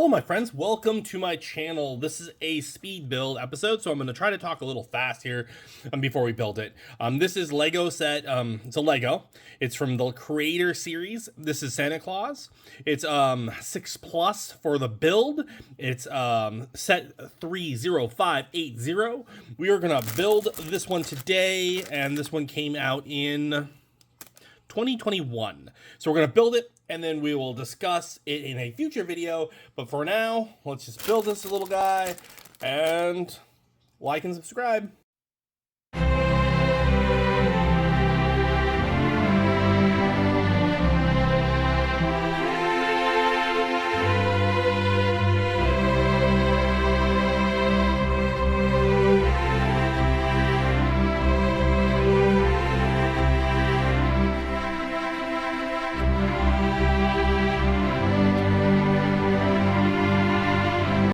Hello my friends, welcome to my channel. This is a speed build episode, so I'm going to try to talk a little fast here before we build it. This is Lego set, it's a Lego. It's from the Creator series. This is Santa Claus. It's 6+ for the build. It's set 30580. We are going to build this one today, and this one came out in 2021. So we're going to build it and then we will discuss it in a future video. But for now, let's just build this little guy and like and subscribe.